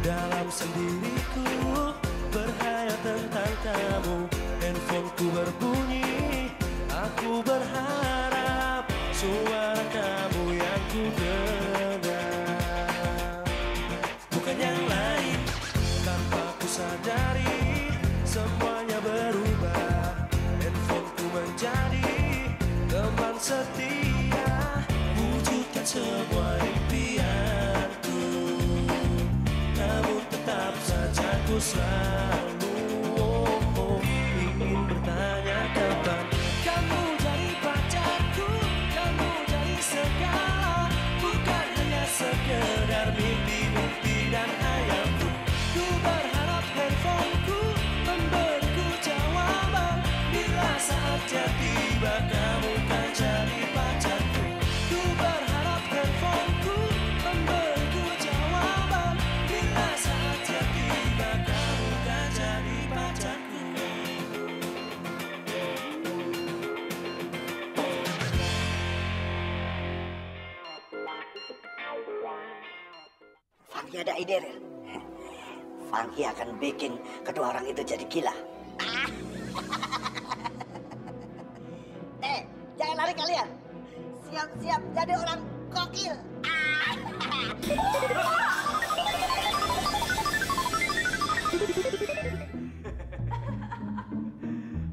Dalam sendiriku berhayal tentang kamu. Handphoneku berbunyi, aku berharap suara kamu yang ku dengar. Bukan yang lain, tanpa ku sadari semuanya berubah. Handphoneku menjadi teman setia, wujudkan semua impianku. Namun tetap saja ku selalu ingin bertanya kapan kamu jadi pacarku, kamu jadi segala, bukan hanya sekedar mimpi-mimpi dan hayalku. Ku berharap handphoneku memberiku jawaban bila saatnya tiba kamu kan jadi pacarku. Ku berharap handphoneku memberiku jawaban bila saatnya tiba kamu kan jadi pacarku. Funky ada ide, Ril. Funky akan bikin kedua orang itu jadi gila. Jangan lari kalian. Siap-siap jadi orang gokil.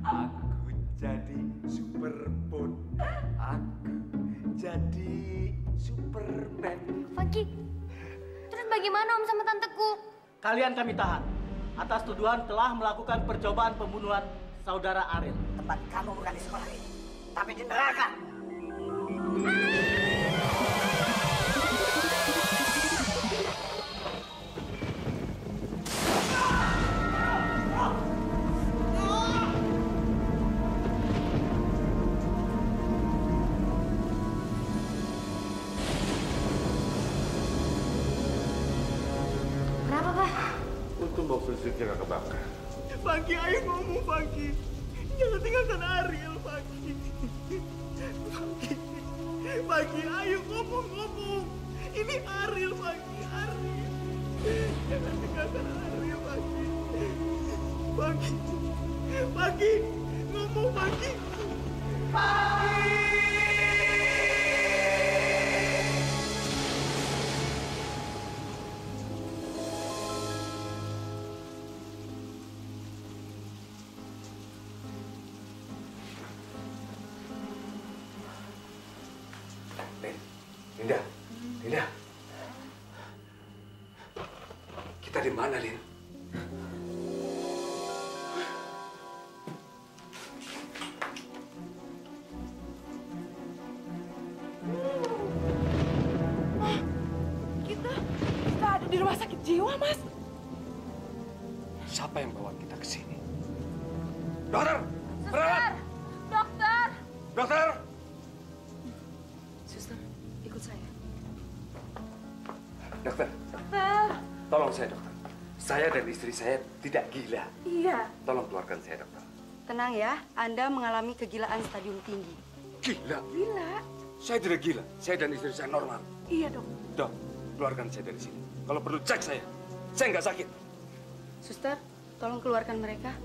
Aku jadi Superbot. Aku jadi Superman. Funky, terus bagaimana Om sama tanteku? Kalian kami tahan atas tuduhan telah melakukan percobaan pembunuhan saudara Ariel. Tempat kamu bukan di sekolah ini, tapi di neraka. Kenapa, Pak? Untung mobil listriknya nggak kebakar. Funky, ayo ngomong Funky. Jangan tinggalkan Ariel, Funky. Funky, Funky, ayo ngomong. Ini Ariel, Funky, Ariel. Jangan tinggalkan Ariel, Funky. Funky, Funky, ngomong Funky. Funky! Linda. Kita di mana, Lin? Kita ada di rumah sakit jiwa, Mas. Siapa yang bawa kita ke sini? Dokter! Perawat! Dokter! Dokter! Suster, ikut saya. Dokter, Dokter! tolong saya, dokter. Saya dan istri saya tidak gila. Iya. Tolong keluarkan saya, dokter. Tenang ya, Anda mengalami kegilaan stadium tinggi. Gila? Gila. Saya tidak gila. Saya dan istri saya normal. Iya, Dok. Dok, keluarkan saya dari sini. Kalau perlu cek saya. Saya nggak sakit. Suster, tolong keluarkan mereka.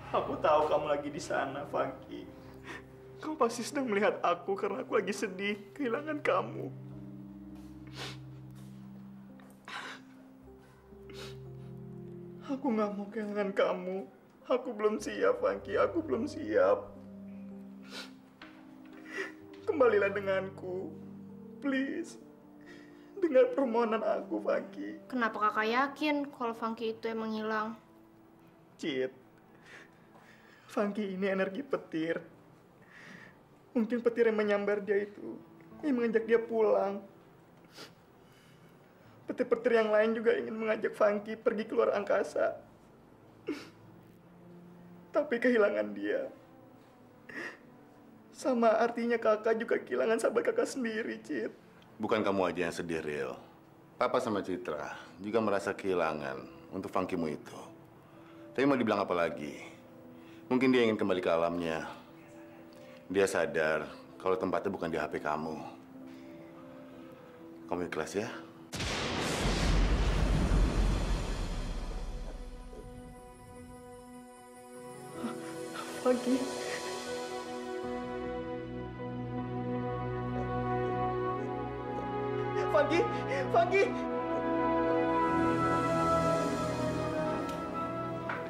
Aku tahu kamu lagi di sana, Funky. Kamu pasti sedang melihat aku karena aku lagi sedih kehilangan kamu. Aku nggak mau kehilangan kamu. Aku belum siap, Funky. Aku belum siap. kembalilah denganku. Please. Dengar permohonan aku, Funky. Kenapa kakak yakin kalau Funky itu emang hilang? Cid, Funky ini energi petir. Mungkin petir yang menyambar dia itu yang mengajak dia pulang. Petir-petir yang lain juga ingin mengajak Funky pergi keluar angkasa. Tapi kehilangan dia sama artinya kakak juga kehilangan sahabat kakak sendiri, Cid. Bukan kamu aja yang sedih, Ril. Papa sama Citra juga merasa kehilangan untuk Funkymu itu. Tapi mau dibilang apa lagi? Mungkin dia ingin kembali ke alamnya. Dia sadar kalau tempatnya bukan di HP kamu. Kamu ikhlas ya? Funky. Funky, Funky.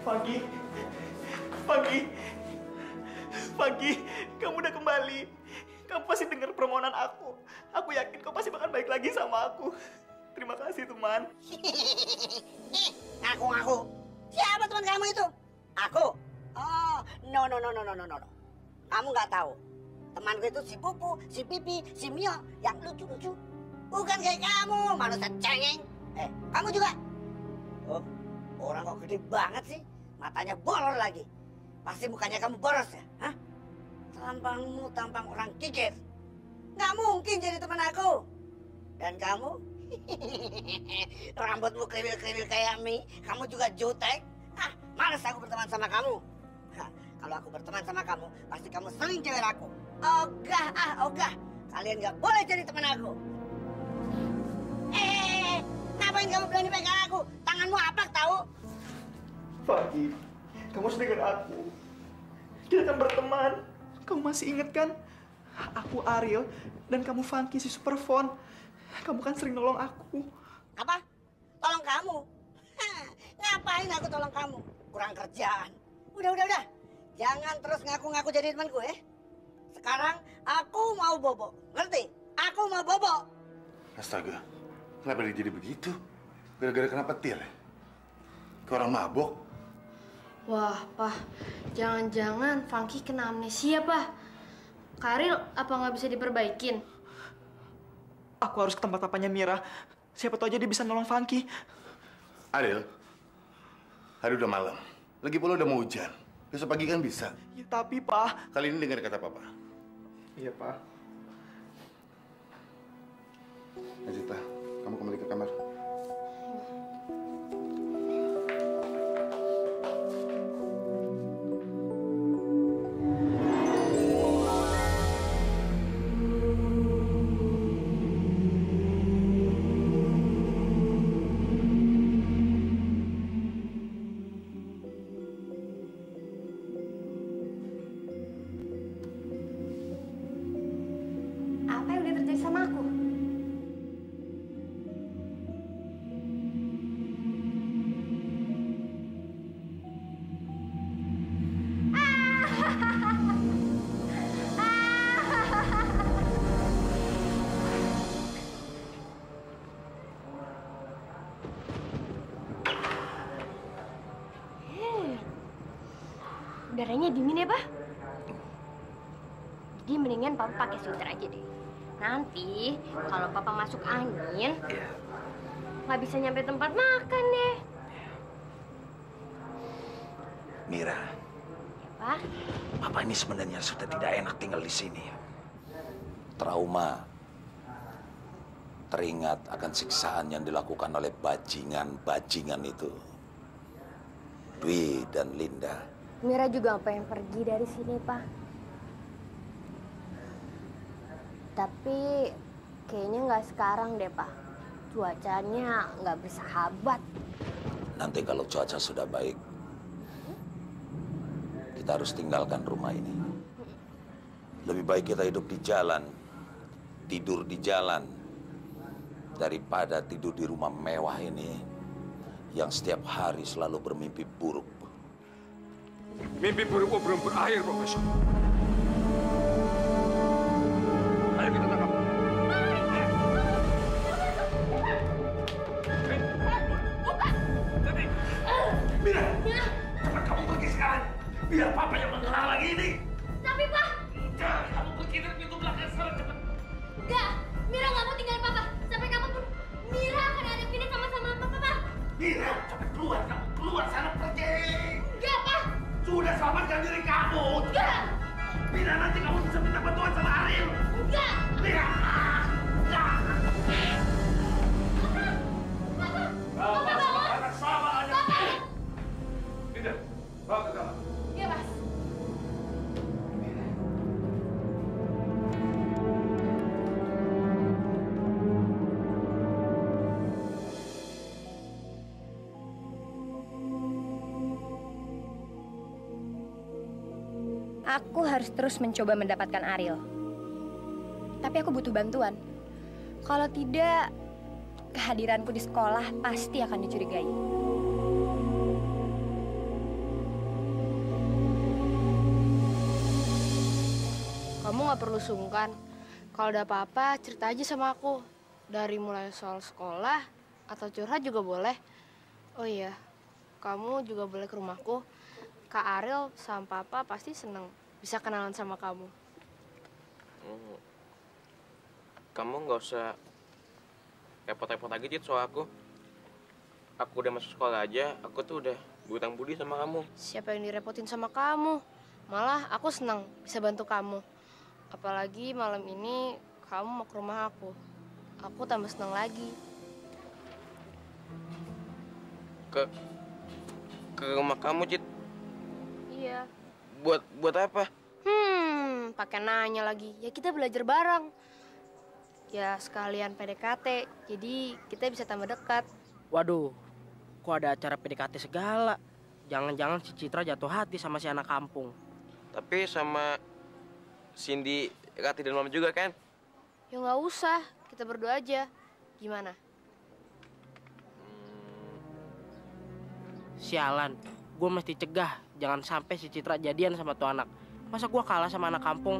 Funky. Funky. Funky, kamu udah kembali. Kamu pasti dengar permohonan aku. Aku yakin kau pasti bakal baik lagi sama aku. Terima kasih, teman. Ngaku-ngaku. Siapa teman kamu itu? Aku? Oh, no. Kamu nggak tahu. Temanku itu si Pupu, si Pipi, si Mio yang lucu-lucu. Bukan kayak kamu, manusia cengeng. Kamu juga? Oh, orang kok gede banget sih. Matanya bolor lagi. Pasti mukanya kamu boros ya? Hah? Tampangmu tampang orang kikir. Nggak mungkin jadi teman aku. Dan kamu? Rambutmu kriwil-kriwil kayak mie. Kamu juga jutek. Males aku berteman sama kamu. Kalau aku berteman sama kamu, pasti kamu sering cewek aku. Ogah. Kalian nggak boleh jadi teman aku. Ngapain kamu berani pegang aku? Tanganmu apa tahu? Funky, kamu harus dengar aku. Kita kan berteman. Kamu masih ingat kan? Aku Ariel dan kamu Funky si Superphone. Kamu kan sering nolong aku. Apa? Tolong kamu? Ngapain aku tolong kamu? Kurang kerjaan. Udah. Jangan terus ngaku-ngaku jadi temanku ya. Sekarang aku mau bobo. Ngerti? Aku mau bobo. Astaga, kenapa dia jadi begitu? Gara-gara kena petir ya? Kayak orang mabok. Wah, Pak. Jangan-jangan Funky kena amnesia, Pak. Karil, apa nggak bisa diperbaikin? Aku harus ke tempat papanya Mira. Siapa tahu aja dia bisa nolong Funky. Ariel, hari udah malam. Lagi pula udah mau hujan. Besok pagi kan bisa. Ya, tapi, Pak. Kali ini dengar kata Papa. Iya, Pak. Najita, kamu kembali ke kamar. Apa yang udah terjadi sama aku? Udaranya dingin ya, Pak? Jadi mendingan Papa pakai sweater aja deh. Nanti kalau Papa masuk angin, nggak bisa nyampe tempat makan deh. Mira, Ya, Pak? Papa ini sebenarnya sudah tidak enak tinggal di sini. Trauma. Teringat akan siksaan yang dilakukan oleh bajingan itu. Dwi dan Linda. Mira juga nggak pengen pergi dari sini, Pak. Tapi kayaknya nggak sekarang deh, Pak. Cuacanya nggak bersahabat. Nanti kalau cuaca sudah baik, kita harus tinggalkan rumah ini. Lebih baik kita hidup di jalan, tidur di jalan, daripada tidur di rumah mewah ini yang setiap hari selalu bermimpi buruk. Mimpi burukku belum berakhir, Profesor. Biar papa yang menghalangi ini. Tapi Pak. Jangan kamu pergi dari pintu belakang sekarang cepat. Enggak, Mira nggak mau tinggalin Papa. Sampai kapanpun Mira akan ada Vina sama-sama Papa. Mira, cepat keluar kamu. Keluar sana pergi. Enggak, Pak. Sudah selamatkan diri kamu. Enggak. Mira, nanti kamu bisa minta bantuan sama Ariel. Enggak. Mira. Enggak. Papa bangun. Anak sama aja. Papa. Tidak. Bawa ke kamar. Iya, Mas. Aku harus terus mencoba mendapatkan Ariel. Tapi aku butuh bantuan. Kalau tidak, kehadiranku di sekolah pasti akan dicurigai. Kamu nggak perlu sungkan. Kalau ada apa-apa, cerita aja sama aku. Dari mulai soal sekolah atau curhat juga boleh. Oh iya, kamu juga boleh ke rumahku. Kak Ariel sama Papa pasti seneng bisa kenalan sama kamu. Kamu nggak usah repot-repot lagi, Cid, soal aku. Aku udah masuk sekolah aja, aku tuh udah berhutang budi sama kamu. Siapa yang direpotin sama kamu? Malah aku senang bisa bantu kamu. Apalagi malam ini kamu mau ke rumah aku. Aku tambah senang lagi. Ke rumah kamu, Cid? Iya. Buat apa? Pakai nanya lagi. Ya kita belajar bareng. Ya sekalian PDKT. Jadi kita bisa tambah dekat. Waduh, kok ada acara PDKT segala? Jangan-jangan si Citra jatuh hati sama si anak kampung. Tapi sama Cindy, Rati, dan Mama juga kan? Ya nggak usah. Kita berdua aja. Gimana? Sialan, gue mesti cegah. Jangan sampai si Citra jadian sama tuh anak. Masa gue kalah sama anak kampung?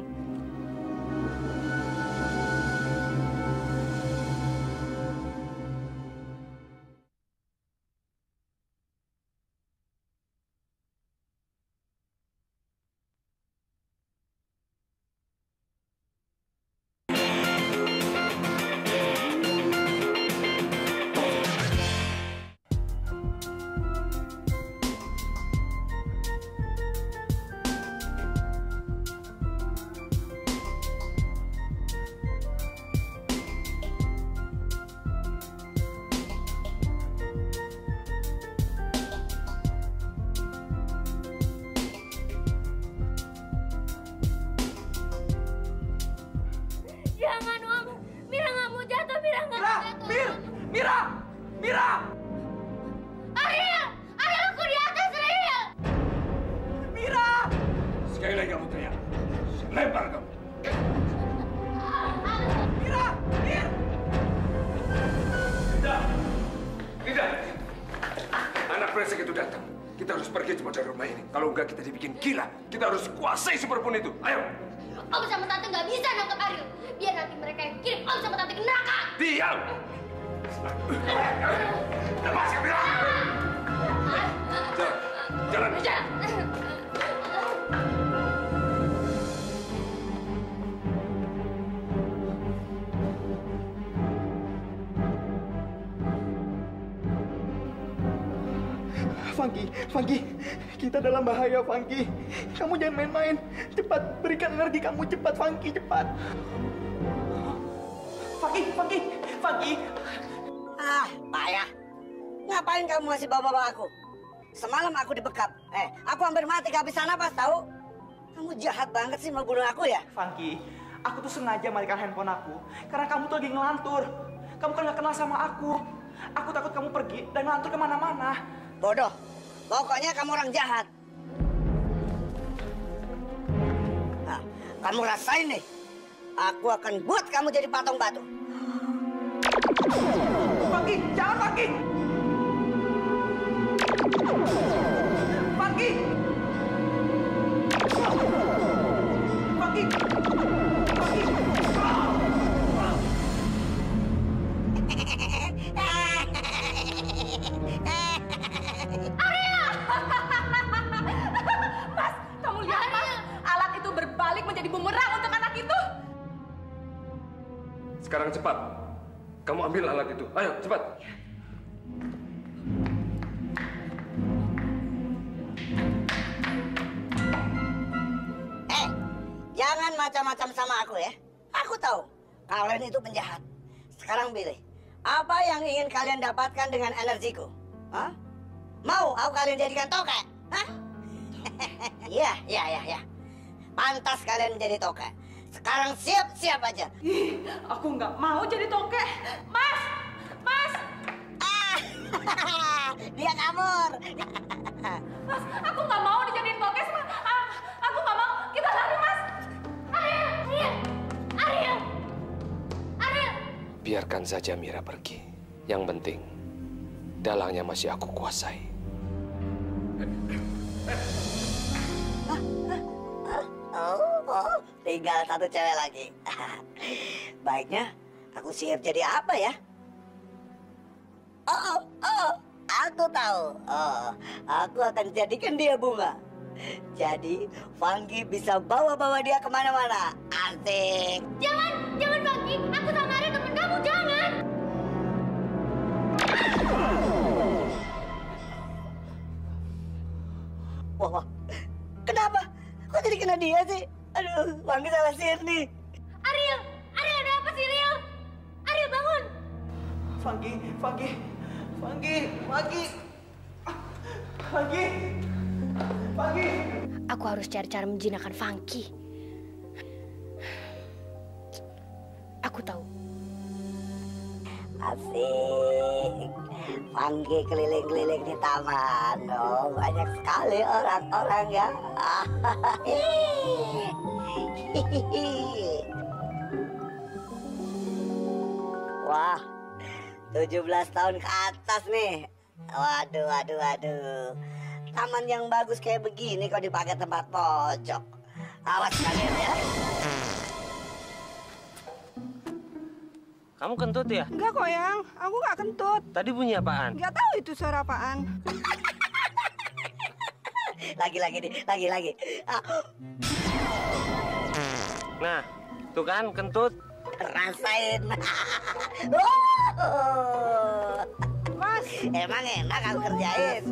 Jangan, Om. Mira nggak mau jatuh. Mira nggak mau jatuh. Mira! Ariel! Ariel, aku di atas, Ariel! Mira! Sekali lagi kamu teriak. Lempar kamu. Mira! Tidak. Anak brengsek itu datang. Kita harus pergi cepat dari rumah ini. Kalau enggak kita dibikin gila. Kita harus kuasai superpun itu. Ayo. Om sama Tante nggak bisa nangkep Ariel. Biar nanti mereka yang kirim Om sama Tante ke neraka. Diam. Lepas ya, Mira. Jalan. Funky, kita dalam bahaya, Funky. Kamu jangan main-main. Cepat, berikan energi kamu. Cepat, Funky, cepat. Funky. Ah, payah. Ngapain kamu masih bawa-bawa aku? Semalam aku dibekap. Aku hampir mati kehabisan napas, tahu? Kamu jahat banget sih mau bunuh aku ya? Funky, aku tuh sengaja matikan handphone aku. Karena kamu tuh lagi ngelantur. Kamu kan gak kenal sama aku. Aku takut kamu pergi dan ngelantur kemana-mana. Bodoh. Pokoknya kamu orang jahat. Nah, kamu rasain nih. Aku akan buat kamu jadi patung batu. Funky, jangan Funky! Funky! Funky! Ariel! Mas, jadi bumerang untuk anak itu. Sekarang cepat. Kamu ambil alat itu. Ayo, cepat. Jangan macam-macam sama aku ya. Aku tahu kalian itu penjahat. Sekarang pilih. Apa yang ingin kalian dapatkan dengan energiku? Hah? Mau aku kalian jadikan tokek? Hah? Iya. Pantas kalian menjadi tokek. Sekarang siap-siap aja. Ih, aku nggak mau jadi tokek. Mas! Dia kabur. Mas, aku nggak mau dijadiin tokek. Aku nggak mau. Kita lari, Mas. Ariel! Biarkan saja Mira pergi. Yang penting, dalangnya masih aku kuasai. Tinggal satu cewek lagi. Baiknya aku siap jadi apa ya? Aku tahu. Aku akan jadikan dia bunga. Jadi Funky bisa bawa-bawa dia kemana-mana. Asik. Jangan Funky. Aku sama Ariel temen kamu, jangan. Wah, kenapa? Kok jadi kena dia sih? Aduh, Funky salah sihir nih. Ariel ada apa sih, Ariel? Ariel bangun. Funky. Aku harus cari cara menjinakkan Funky. Aku tahu. Asik. Funky keliling-keliling di taman. Oh, banyak sekali orang-orang ya. Wah, 17 tahun ke atas nih. Waduh. Taman yang bagus kayak begini kok dipakai tempat pojok. Awas kalian ya. Kamu kentut ya? Enggak kok, Yang. Aku nggak kentut. Tadi bunyi apaan? Nggak tahu itu suara apaan. Lagi. Nah, tuh kan kentut. Rasain. Mas. Emang enak aku kerjain.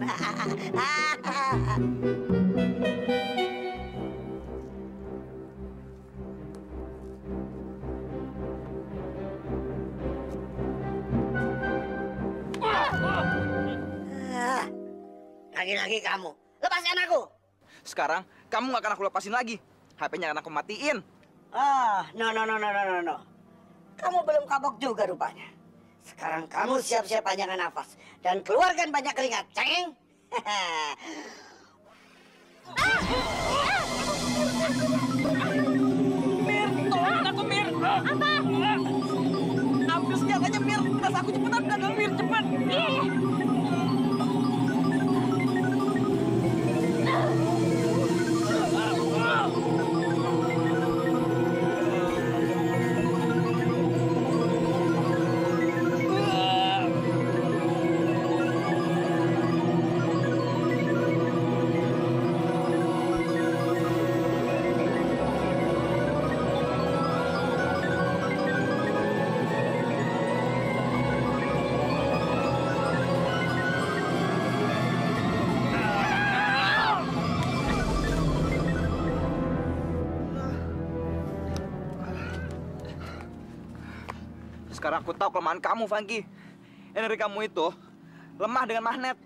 Lagi-lagi kamu. Lepaskan aku. Sekarang kamu nggak akan aku lepasin lagi. HP-nya akan aku matiin. No. Kamu belum kapok juga rupanya. Sekarang kamu siap-siap panjangkan nafas dan keluarkan banyak keringat, ceng. Mir, tolong aku, Mir. Apa? Ambil senjatanya, Mir. Tas aku cepetan, dagang, Mir, cepet. Sekarang aku tahu kelemahan kamu, Funky. Energi kamu itu lemah dengan magnet.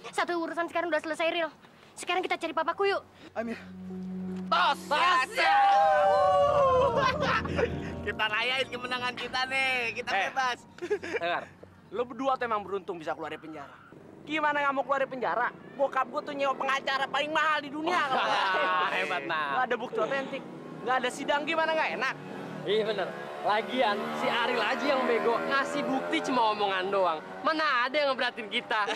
Satu urusan sekarang udah selesai, Ril. Sekarang kita cari papaku yuk. Amir. Tos! Kita rayain kemenangan kita nih. Kita bebas. Dengar, lo berdua tuh emang beruntung bisa keluar dari penjara. Gimana nggak mau keluar dari penjara? Bokap gue tuh nyewa pengacara paling mahal di dunia. Hebat, nah. Nggak ada bukti otentik. Nggak ada sidang, gimana nggak enak? Iya bener. Lagian si Ariel aja yang bego. Ngasih bukti cuma omongan doang. Mana ada yang ngeberatin kita.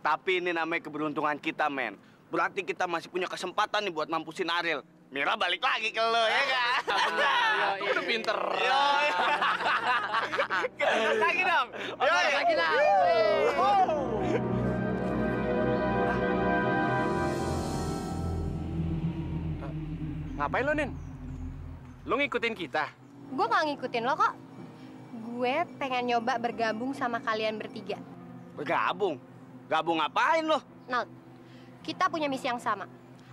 Tapi ini namanya keberuntungan kita, men. Berarti kita masih punya kesempatan nih buat mampusin Ariel. Mira balik lagi ke lo, ya nggak? Benar, udah pinter. Kita tos lagi dong. Tos lagi lah. Ngapain lo, Nin? Lo ngikutin kita? Gue gak ngikutin lo kok. Gue pengen nyoba bergabung sama kalian bertiga. Bergabung? Gabung ngapain lo? Nah, kita punya misi yang sama.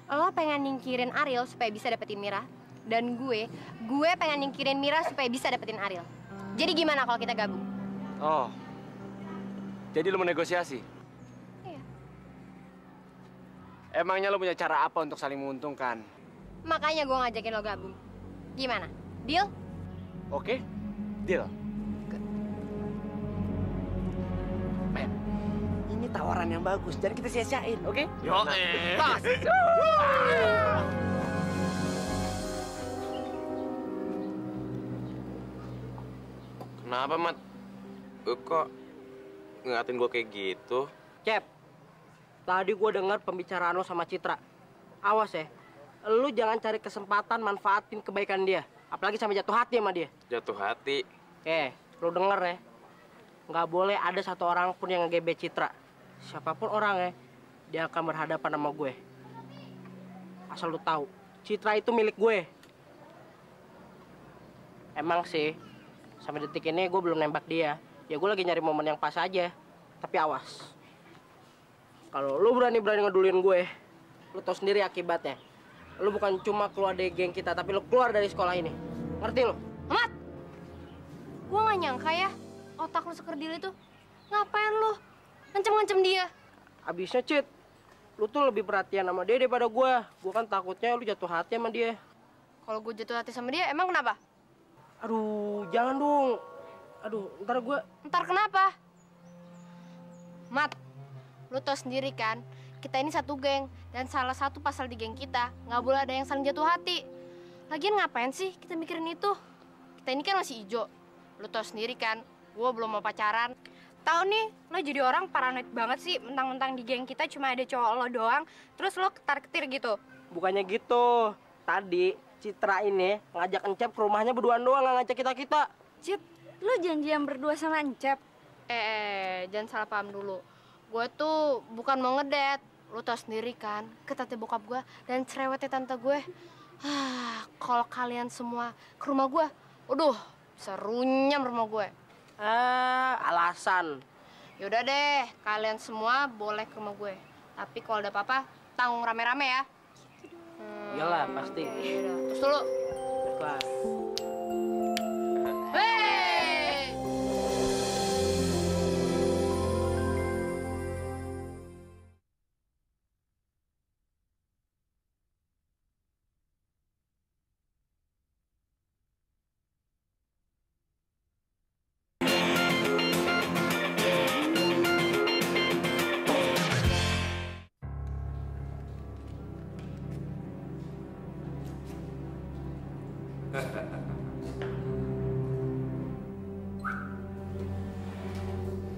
Lo pengen nyingkirin Ariel supaya bisa dapetin Mira. Dan gue pengen nyingkirin Mira supaya bisa dapetin Ariel. Jadi gimana kalau kita gabung? Oh, jadi lo mau negosiasi? Iya. Emangnya lo punya cara apa untuk saling menguntungkan? Makanya gue ngajakin lo gabung. Gimana? Deal? Oke, deal. Men, ini tawaran yang bagus, jadi kita sia-siain, oke? Yo, Pas. Kenapa, Mat? Kok ngeliatin gue kayak gitu? Cep, tadi gue dengar pembicaraan lo sama Citra. Awas ya, lu jangan cari kesempatan manfaatin kebaikan dia. Apalagi sampai jatuh hati sama dia. Jatuh hati. Lu denger ya, nggak boleh ada satu orang pun yang ngegebet Citra. Siapapun orangnya, dia akan berhadapan sama gue. Asal lu tahu, Citra itu milik gue. Emang sih, sampai detik ini gue belum nembak dia. Ya gue lagi nyari momen yang pas aja. Tapi awas, kalau lu berani-berani ngeduluin gue, lu tau sendiri akibatnya. Lu bukan cuma keluar dari geng kita, tapi lu keluar dari sekolah ini. Ngerti lu? Mat! Gue gak nyangka ya, otak lu sekerdil itu. Ngapain lu? Ngancem-ngancem dia. Abisnya, Cit, lu tuh lebih perhatian sama dia daripada gue. Gue kan takutnya lu jatuh hati sama dia. Kalau gue jatuh hati sama dia, emang kenapa? Aduh, jangan dong. Aduh, ntar gue... Ntar kenapa? Mat, lu tau sendiri kan, kita ini satu geng. Dan salah satu pasal di geng kita, nggak boleh ada yang saling jatuh hati. Lagian ngapain sih kita mikirin itu? Kita ini kan masih ijo. Lu tau sendiri kan, gue belum mau pacaran. Tahu nih, lo jadi orang paranoid banget sih. Mentang-mentang di geng kita cuma ada cowok lo doang, terus lo ketar-ketir gitu. Bukannya gitu. Tadi, Citra ini ngajak Encep ke rumahnya berduaan doang, nggak ngajak kita-kita. Cip, lo janjian berdua sama Encep? Jangan salah paham dulu. Gue tuh bukan mau ngedet. Lo tau sendiri kan, ketatnya bokap gue dan cerewetnya tante gue. Kalau kalian semua ke rumah gue, waduh, bisa runyam rumah gue. Alasan. Yaudah deh, kalian semua boleh ke rumah gue. Tapi kalau ada apa-apa, tanggung rame-rame ya. Iyalah, pasti. Yaudah, terus dulu. Baiklah.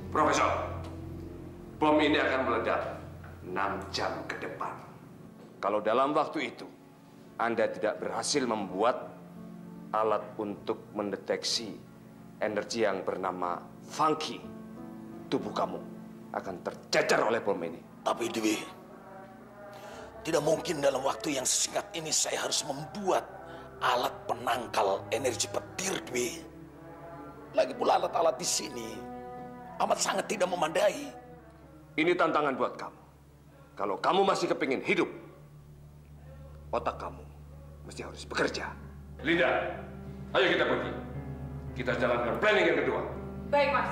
Profesor, bom ini akan meledak 6 jam ke depan. Kalau dalam waktu itu Anda tidak berhasil membuat alat untuk mendeteksi energi yang bernama funky, tubuh kamu akan tercecer oleh bom ini. Tapi Dwi, tidak mungkin dalam waktu yang sesingkat ini saya harus membuat alat penangkal energi petir, Dwi. Lagi pula alat-alat di sini amat sangat tidak memadai. Ini tantangan buat kamu. Kalau kamu masih kepingin hidup, otak kamu mesti harus bekerja. Linda, ayo kita pergi. Kita jalankan planning yang kedua. Baik, Mas.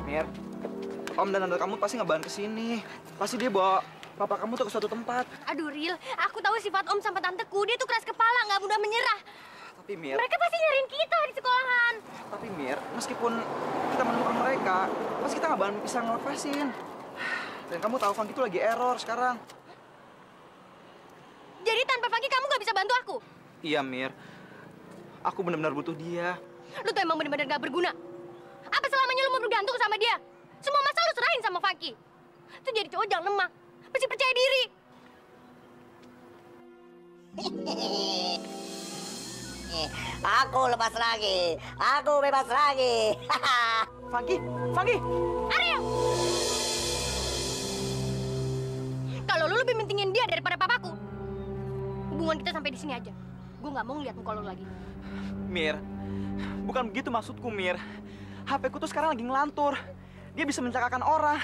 Mir, Om dan tante kamu pasti ngebahan kesini. Pasti dia bawa papa kamu tuh ke suatu tempat. Aduh, Ril, aku tahu sifat Om sama tanteku. Dia tuh keras kepala, nggak mudah menyerah. Tapi Mir... Mereka pasti nyariin kita di sekolahan. Tapi Mir, meskipun kita menemukan mereka, pasti kita nggak bakalan bisa ngelepasin. Dan kamu tahu Funky itu lagi error sekarang. Jadi tanpa Funky kamu nggak bisa bantu aku? Iya, Mir. Aku benar-benar butuh dia. Lu tuh emang benar-benar nggak berguna. Apa selamanya lu mau bergantung sama dia? Semua masalah lu serahin sama Funky. Itu jadi cowok jangan lemah. Mesti percaya diri. Aku lepas lagi. Aku bebas lagi. Funky, Funky. Ariel! Kalau lu lebih mentingin dia daripada papaku, hubungan kita sampai di sini aja. Gue nggak mau ngeliat muka lu lagi. Mir, bukan begitu maksudku, Mir. HP-ku tuh sekarang lagi ngelantur. Dia bisa mencelakakan orang.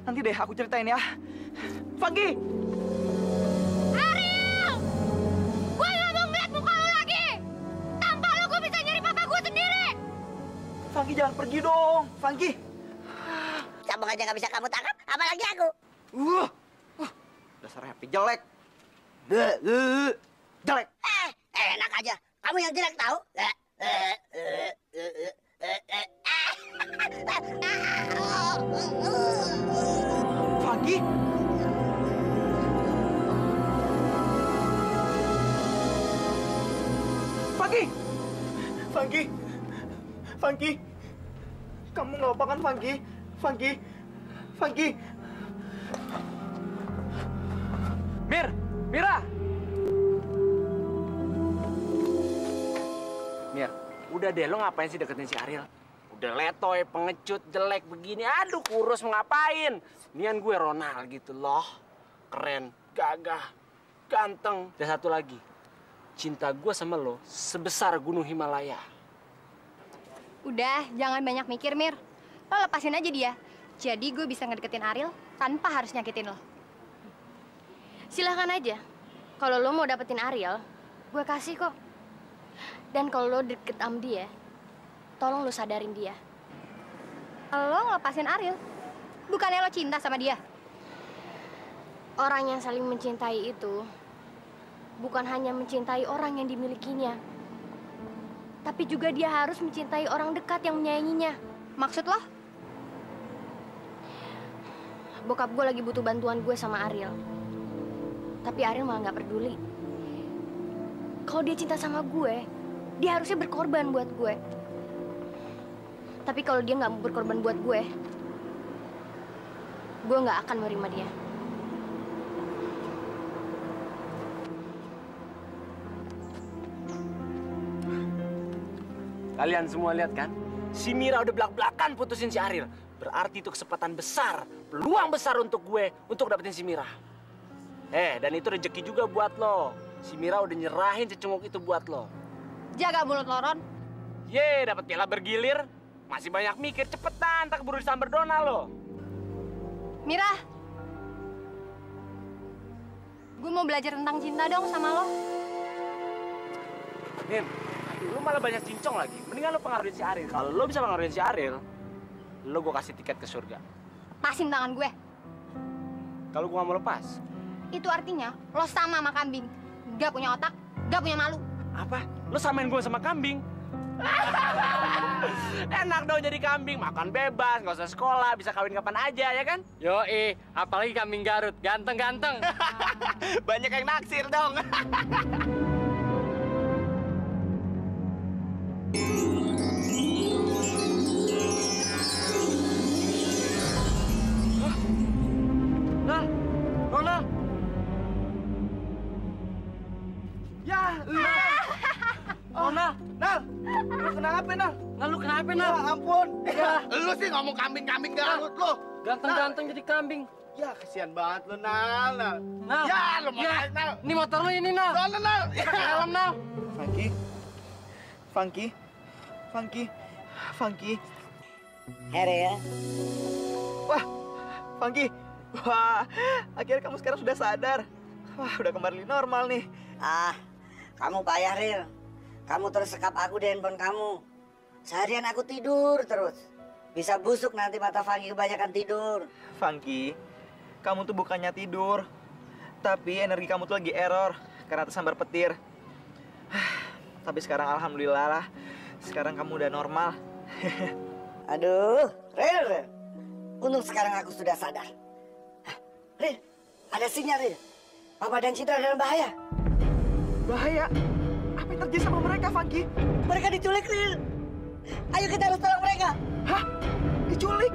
Nanti deh aku ceritain ya. Funky! Ariel! Gue nggak mau ngeliat muka lu lagi. Tanpa lu, gue bisa nyari papa gue sendiri. Funky, jangan pergi dong. Funky! Cabang aja nggak bisa kamu tangkap, apalagi aku. Dasar HP jelek. Jelek. Enak aja. Kamu yang jelek tahu? Funky? Funky! Funky! Funky! Kamu nggak apa kan, Funky? Funky! Funky! Mir! Mira! Mir, udah deh, lo ngapain sih deketin si Ariel? Udah letoy, pengecut, jelek begini, aduh kurus mau ngapain? Nian gue Ronald gitu loh. Keren, gagah, ganteng. Dan satu lagi, cinta gue sama lo sebesar gunung Himalaya. Udah, jangan banyak mikir, Mir. Lo lepasin aja dia. Jadi gue bisa ngedeketin Ariel tanpa harus nyakitin lo. Silahkan aja. Kalau lo mau dapetin Ariel, gue kasih kok. Dan kalau lo deket sama dia, tolong lo sadarin dia. Lo ngelepasin Ariel, bukannya lo cinta sama dia. Orang yang saling mencintai itu bukan hanya mencintai orang yang dimilikinya, tapi juga dia harus mencintai orang dekat yang menyayanginya. Maksud lo? Bokap gue lagi butuh bantuan gue sama Ariel. Tapi Ariel malah nggak peduli. Kalau dia cinta sama gue, dia harusnya berkorban buat gue. Tapi kalau dia nggak mau berkorban buat gue nggak akan menerima dia. Kalian semua lihat kan? Si Mira udah belak-belakan putusin si Ariel. Berarti itu kesempatan besar, peluang besar untuk gue untuk dapetin si Mira. Dan itu rezeki juga buat lo. Si Mira udah nyerahin secunguk itu buat lo. Jaga mulut lo, Ron. Dapat piala bergilir. Masih banyak mikir, cepetan, tak keburu disamber Dona lo. Mira, gue mau belajar tentang cinta dong sama lo. Nin, lu malah banyak cincong lagi. Mendingan lo pengaruhin si Ariel. Kalau lo bisa pengaruhin si Ariel, lo gue kasih tiket ke surga. Pasin tangan gue. Kalau gue gak mau lepas, itu artinya lo sama kambing. Gak punya otak, gak punya malu. Apa? Lo samain gue sama kambing? Enak dong jadi kambing, makan bebas, nggak usah sekolah, bisa kawin kapan aja ya kan? Yoi, apalagi kambing Garut, ganteng-ganteng. Banyak yang naksir dong. Nal, Nona. Ya, Nal. Nal, lu kenapa, Nal? Lu kenapa, Nal? Ya ampun. Lu sih ngomong kambing-kambing Garut lu. Ganteng-ganteng jadi kambing. Ya, kesian banget lu, Nal. Nal. Ya, lu mau Nal. Ini motor lu ini, Nal. Nal. Pakai helm, Nal. Funky. Funky. Funky. Funky. Ariel. Wah, Funky. Wah, akhirnya kamu sekarang sudah sadar. Wah, udah kembali normal nih. Kamu payah, Ril. Kamu terus sekap aku di handphone kamu. Seharian aku tidur terus. Bisa busuk nanti mata Funky kebanyakan tidur. Funky, kamu tuh bukannya tidur. Tapi energi kamu tuh lagi error karena tersambar petir. Tapi sekarang alhamdulillah lah. Sekarang kamu udah normal. Aduh, Ril. Untung sekarang aku sudah sadar. Ril, ada sinyal, Ril. Papa dan Citra dalam bahaya. Bahaya? Apa yang terjadi sama mereka, Funky? Mereka diculik, Ril. Ayo kita harus tolong mereka. Hah? Diculik?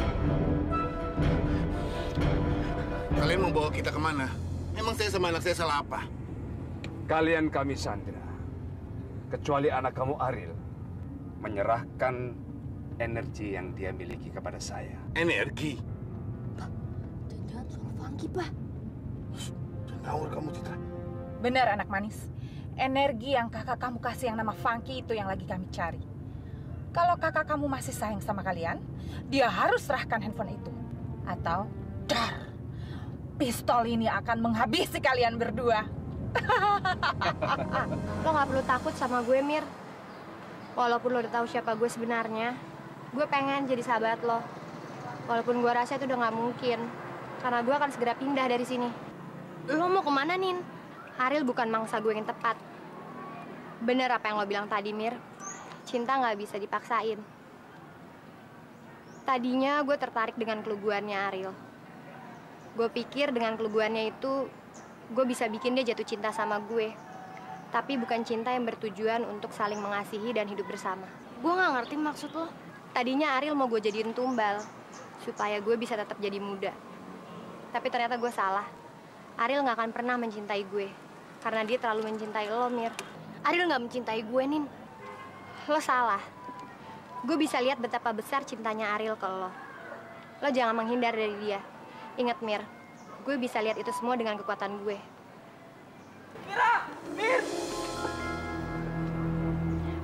Kalian mau bawa kita kemana? Emang saya sama anak saya salah apa? Kalian kami Sandra. kecuali anak kamu Ariel menyerahkan energi yang dia miliki kepada saya. Energi? Jangan soal Funky, Pak. Ngawur kamu, Citra. Benar, anak manis. Energi yang kakak kamu kasih yang nama Funky itu yang lagi kami cari. Kalau kakak kamu masih sayang sama kalian, dia harus serahkan handphone itu. Atau, dar, pistol ini akan menghabisi kalian berdua. Lo gak perlu takut sama gue, Mir. Walaupun lo udah tahu siapa gue sebenarnya, gue pengen jadi sahabat lo. Walaupun gue rasa itu udah gak mungkin, karena gue akan segera pindah dari sini. Lo mau kemana, Nin? Ariel bukan mangsa gue yang tepat. Bener apa yang lo bilang tadi, Mir. Cinta gak bisa dipaksain. Tadinya gue tertarik dengan keluguannya Ariel. Gue pikir dengan keluguannya itu, gue bisa bikin dia jatuh cinta sama gue. Tapi bukan cinta yang bertujuan untuk saling mengasihi dan hidup bersama. Gue gak ngerti maksud lo. Tadinya Ariel mau gue jadiin tumbal, supaya gue bisa tetap jadi muda. Tapi ternyata gue salah. Ariel gak akan pernah mencintai gue, karena dia terlalu mencintai lo, Mir. Ariel gak mencintai gue, Nin. Lo salah. Gue bisa lihat betapa besar cintanya Ariel ke lo. Lo jangan menghindar dari dia. Ingat, Mir, gue bisa lihat itu semua dengan kekuatan gue. Mira! Mir!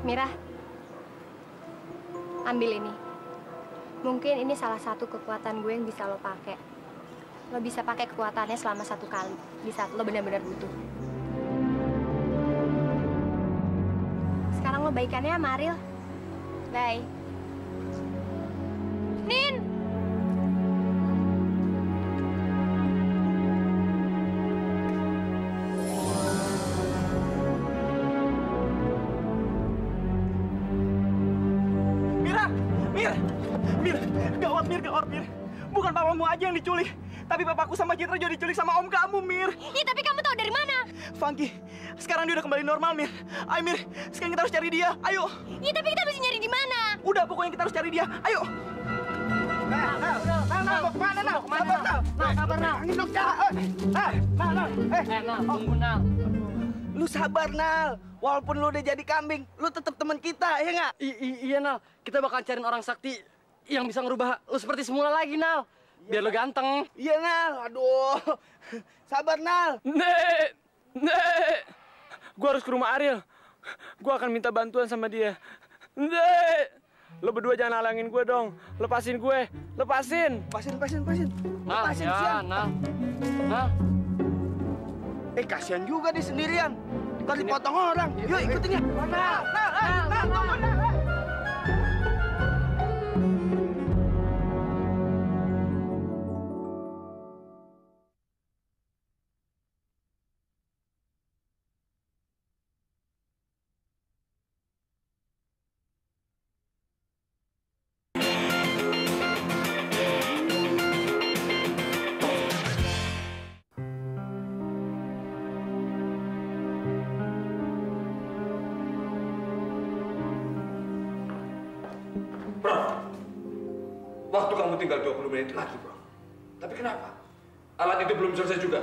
Mira, ambil ini. Mungkin ini salah satu kekuatan gue yang bisa lo pakai. Lo bisa pakai kekuatannya selama 1 kali, di saat lo benar-benar butuh. Sekarang lo baikannya sama Ariel. Bye. Nin! Gawat, Mir. Bukan papamu aja yang diculik, tapi papaku sama Citra juga diculik sama om kamu, Mir. Iya, tapi kamu tahu dari mana? Funky, sekarang dia udah kembali normal, Mir. Ayo, Mir, sekarang kita harus cari dia. Ayo. Iya, tapi kita mesti nyari di mana? Udah, pokoknya kita harus cari dia. Ayo. Nal, mau kemana, Nal? Sabar, Nal. Nal, tunggu, Nal. Lu sabar, Nal. Walaupun lu udah jadi kambing, lu tetap teman kita, ya nggak? Iya, Nal. Kita bakal cariin orang sakti yang bisa ngerubah lu seperti semula lagi, Nal. Biar lu ganteng. Iya, Nal. Aduh. Sabar, Nal. Nek. Gua harus ke rumah Ariel. Gua akan minta bantuan sama dia. Nek. Lo berdua jangan halangin gue dong. Lepasin gue. Lepasin. Lepasin. Nal, Lepasin, ya, Sian. Nal. Kasihan juga dia sendirian. Ntar dipotong orang. Yuk, ikutin ya. Nal, tunggu, Nal. Waktu kamu tinggal 20 menit lagi, bro. Tapi kenapa? Alat itu belum selesai juga.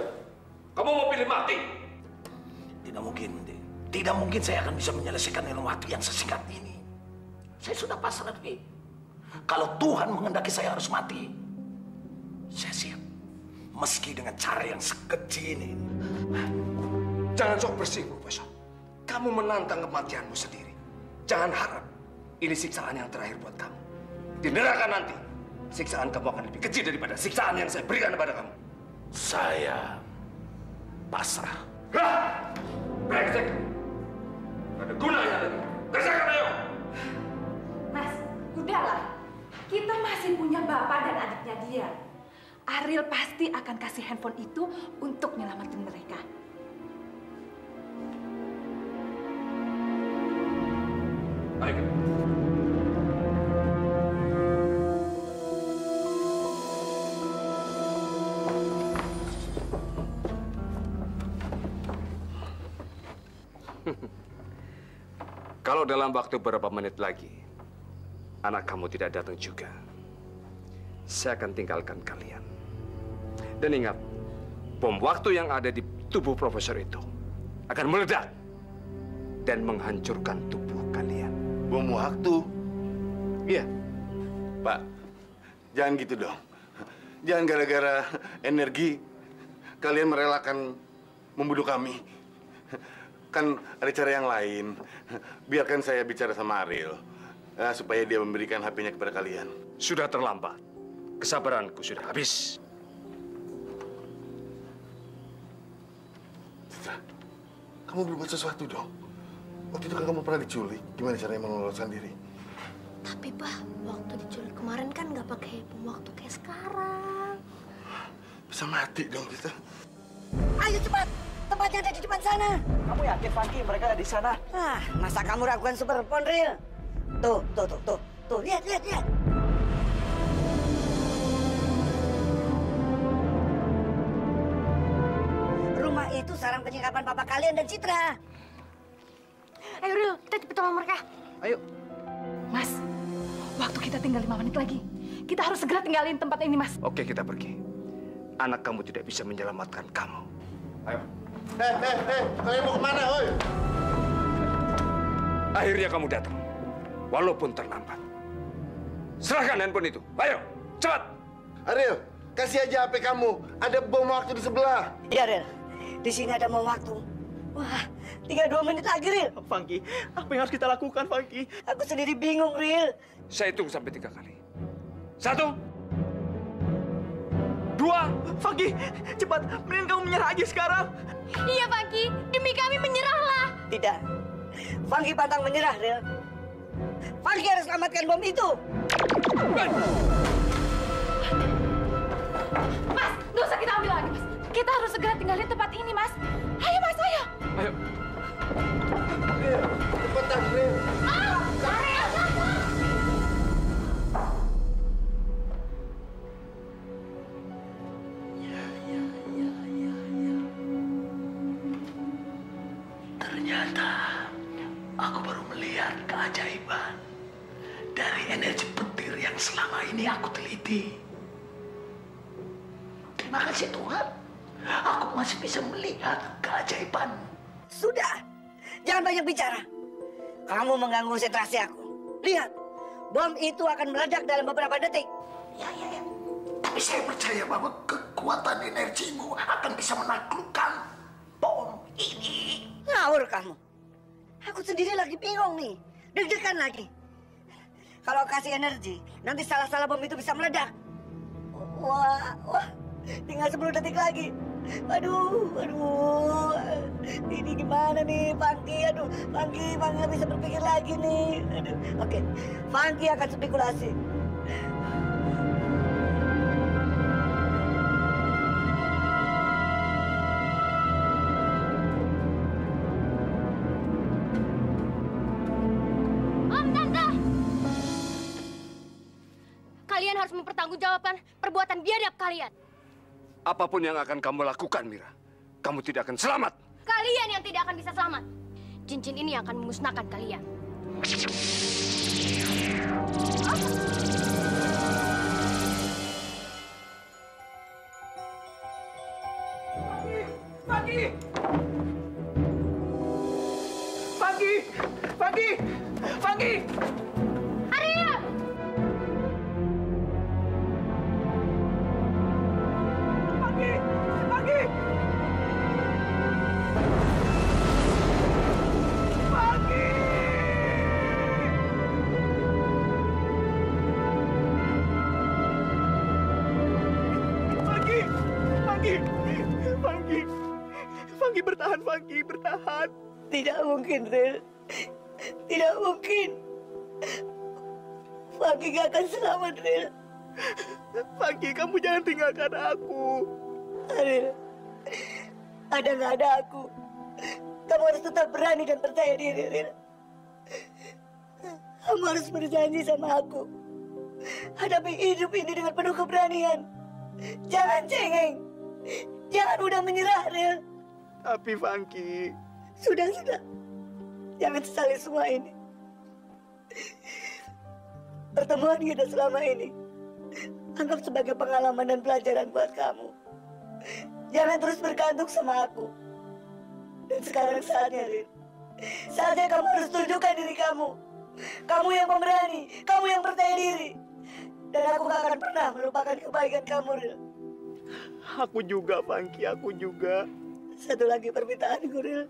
Kamu mau pilih mati? Tidak mungkin, Dek. Tidak mungkin saya akan bisa menyelesaikan dalam waktu yang sesingkat ini. Saya sudah pasrah, Dek. Kalau Tuhan menghendaki saya harus mati, saya siap. Meski dengan cara yang sekecil ini. Jangan sok bersih, Profesor. Kamu menantang kematianmu sendiri. Jangan harap ini siksaan yang terakhir buat kamu. Di neraka nanti, siksaan kamu akan lebih kecil daripada siksaan yang saya berikan kepada kamu. Saya pasrah. Hah? Brengsek! Gak ada gunanya lagi. Kerjakan, ayo! Mas, udahlah. Kita masih punya bapak dan adiknya dia. Ariel pasti akan kasih handphone itu untuk nyelamatin mereka. Ayo. Kalau dalam waktu beberapa menit lagi, anak kamu tidak datang juga, saya akan tinggalkan kalian. Dan ingat, bom waktu yang ada di tubuh profesor itu akan meledak dan menghancurkan tubuh kalian. Bom waktu? Iya. Pak, jangan gitu dong. Jangan gara-gara energi kalian merelakan membunuh kami. Kan ada cara yang lain. Biarkan saya bicara sama Ariel supaya dia memberikan HP-nya kepada kalian. Sudah terlambat. Kesabaranku sudah habis. Citra, kamu berbuat sesuatu dong. Waktu itu kan kamu pernah diculik. Gimana caranya meloloskan diri? Tapi, Bah, waktu diculik kemarin kan nggak pakai bom waktu kayak sekarang. Bisa mati dong kita. Ayo cepat, tempatnya ada di depan sana. Kamu yakin, Funky, mereka ada di sana? Ah, masa kamu ragukan Super Phone, Ril? Tuh, lihat. Rumah itu sarang penyikapan papa kalian dan Citra. Ayo, Ril, kita cepet tolong mereka. Ayo. Mas, waktu kita tinggal 5 menit lagi. Kita harus segera tinggalin tempat ini, Mas. Oke, kita pergi. Anak kamu tidak bisa menyelamatkan kamu. Ayo. Kalian mau kemana, oi? Akhirnya kamu datang. Walaupun terlambat. Serahkan handphone itu. Ayo, cepat. Ariel, kasih aja HP kamu. Ada bom waktu di sebelah. Iya, Ril. Di sini ada bom waktu. Wah, tinggal 2 menit lagi, Ril. Funky, apa yang harus kita lakukan, Funky? Aku sendiri bingung, Ril. Saya hitung sampai 3 kali. 1, 2. Funky, cepat. Mending kamu menyerah aja sekarang. Iya, Funky. Demi kami menyerahlah. Tidak. Funky pantang menyerah, Ril. Funky harus selamatkan bom itu. Mas, nggak usah kita ambil lagi, Mas. Kita harus segera tinggalin tempat ini, Mas. Ayo, Mas, ayo. Ayo. Cepetan, Ril. Ternyata aku baru melihat keajaiban dari energi petir yang selama ini aku teliti. Terima kasih Tuhan, aku masih bisa melihat keajaiban. Sudah, jangan banyak bicara. Kamu mengganggu konsentrasi aku. Lihat, bom itu akan meledak dalam beberapa detik. Ya. Tapi saya percaya bahwa kekuatan energimu akan bisa menaklukkan bom ini. Ngawur kamu. Aku sendiri lagi bingung nih. Deg-degan lagi. Kalau kasih energi, nanti salah-salah bom itu bisa meledak. Wah. Tinggal 10 detik lagi. Aduh. Ini gimana nih, Funky? Aduh, Funky nggak bisa berpikir lagi nih. Aduh. Oke, Funky akan spekulasi. Kalian harus mempertanggungjawabkan perbuatan biadab kalian. Apapun yang akan kamu lakukan, Mira, kamu tidak akan selamat. Kalian yang tidak akan bisa selamat. Cincin ini akan memusnahkan kalian. Funky! Ariel! Funky! Funky, bertahan, Funky, bertahan. Tidak mungkin, Ril. Tidak mungkin. Funky gak akan selamat, Ril. Funky, kamu jangan tinggalkan aku. Ril, ada nggak ada aku. Kamu harus tetap berani dan percaya diri, Ril. Kamu harus berjanji sama aku. Hadapi hidup ini dengan penuh keberanian. Jangan cengeng. Jangan mudah menyerah, Ril. Tapi, Funky... Sudah. Jangan sesali semua ini. Pertemuan kita selama ini, anggap sebagai pengalaman dan pelajaran buat kamu. Jangan terus bergantung sama aku. Dan sekarang saatnya, Rin. Saatnya kamu harus tunjukkan diri kamu. Kamu yang pemberani, kamu yang percaya diri. Dan aku gak akan pernah melupakan kebaikan kamu, Ril. Aku juga, Funky, aku juga. Satu lagi permintaanku, Ril.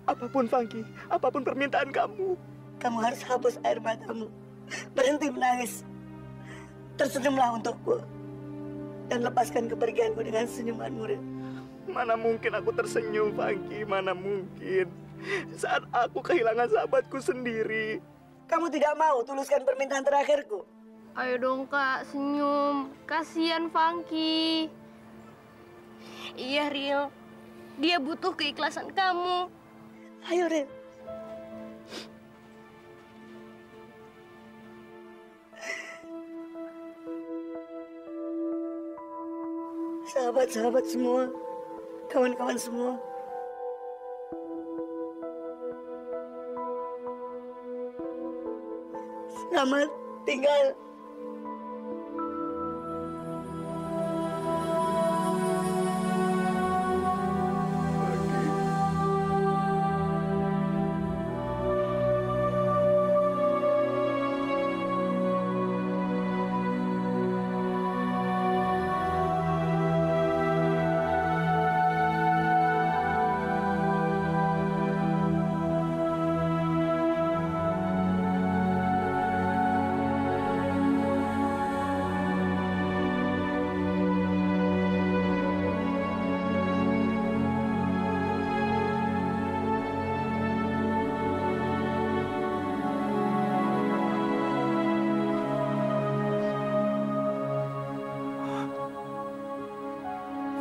Apapun, Funky, apapun permintaan kamu. Kamu harus hapus air matamu. Berhenti menangis. Tersenyumlah untukku. Dan lepaskan kepergianku dengan senyumanmu, Ril. Mana mungkin aku tersenyum, Funky, mana mungkin. Saat aku kehilangan sahabatku sendiri. Kamu tidak mau tuluskan permintaan terakhirku? Ayo dong Kak, senyum. Kasihan Funky. Iya, Ril. Dia butuh keikhlasan kamu. Ayo, Ril. Sahabat-sahabat semua, kawan-kawan semua. Selamat tinggal.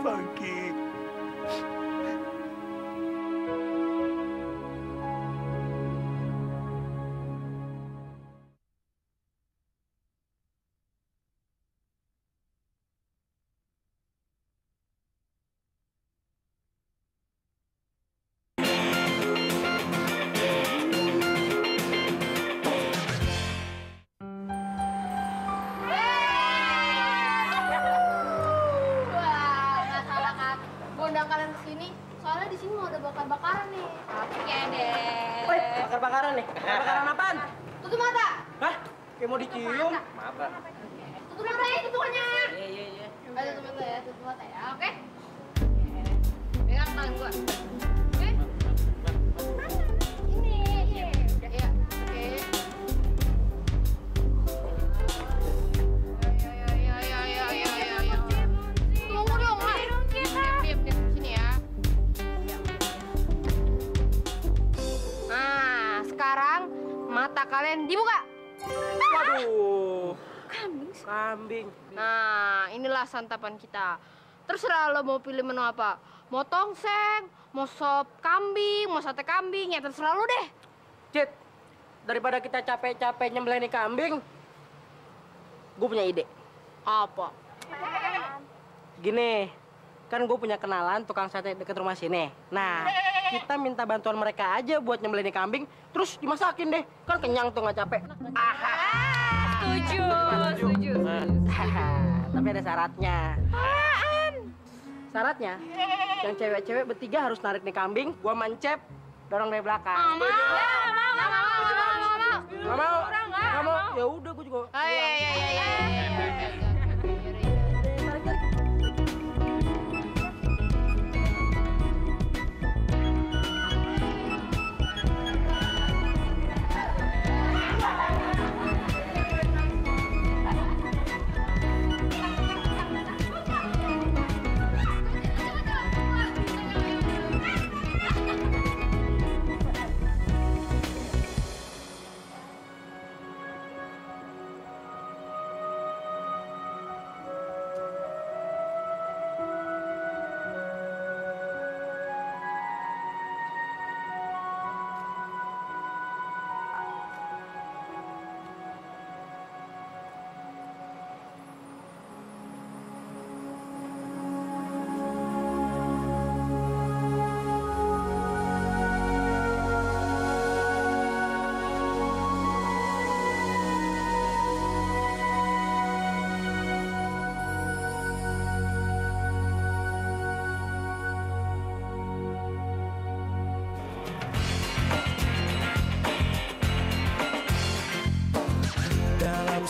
Funky. Kalian kesini, soalnya di sini mau ada bakar-bakaran nih. Oke deh. Woi, bakar-bakaran nih. Bakar-bakaran apaan? Tutup mata. Hah? Kayak mau dicium? Maaf, Pak. Tutup mata ya, tutupannya. Iya. Ayo tutup mata ya, oke? Pegang tangan gua. Oke? Ini. Iya, oke. Tunggu dong, Mak. Diam. Sini ya. Nah, sekarang mata kalian dibuka. Waduh. Kambing. Nah, inilah santapan kita. Terserah lo mau pilih menu apa. Mau tongseng, mau sop kambing, mau sate kambing, ya terserah lo deh. Cit, daripada kita capek-capek nyembelih kambing, gue punya ide. Apa? Gini, kan gue punya kenalan tukang sate deket rumah sini. Nah, kita minta bantuan mereka aja buat nyembelih kambing, terus dimasakin deh. Kan kenyang tuh, nggak capek. Setuju. Tapi ada syaratnya. Syaratnya, yang cewek-cewek bertiga harus narik nih kambing, gua mancep, dorong dari belakang. Nggak mau. Ya udah, gua juga.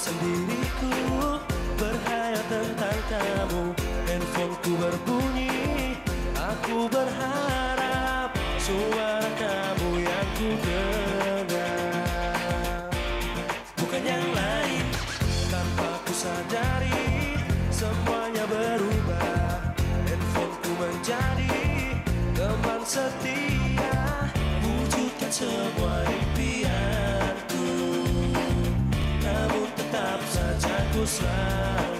sendiriku berhayal tentang kamu. Handphoneku berbunyi, aku berharap suara kamu yang ku dengar. Bukan yang lain, tanpa ku sadari semuanya berubah. Handphoneku menjadi teman setia, wujudkan semua impianku. Namun tetap saja ku selalu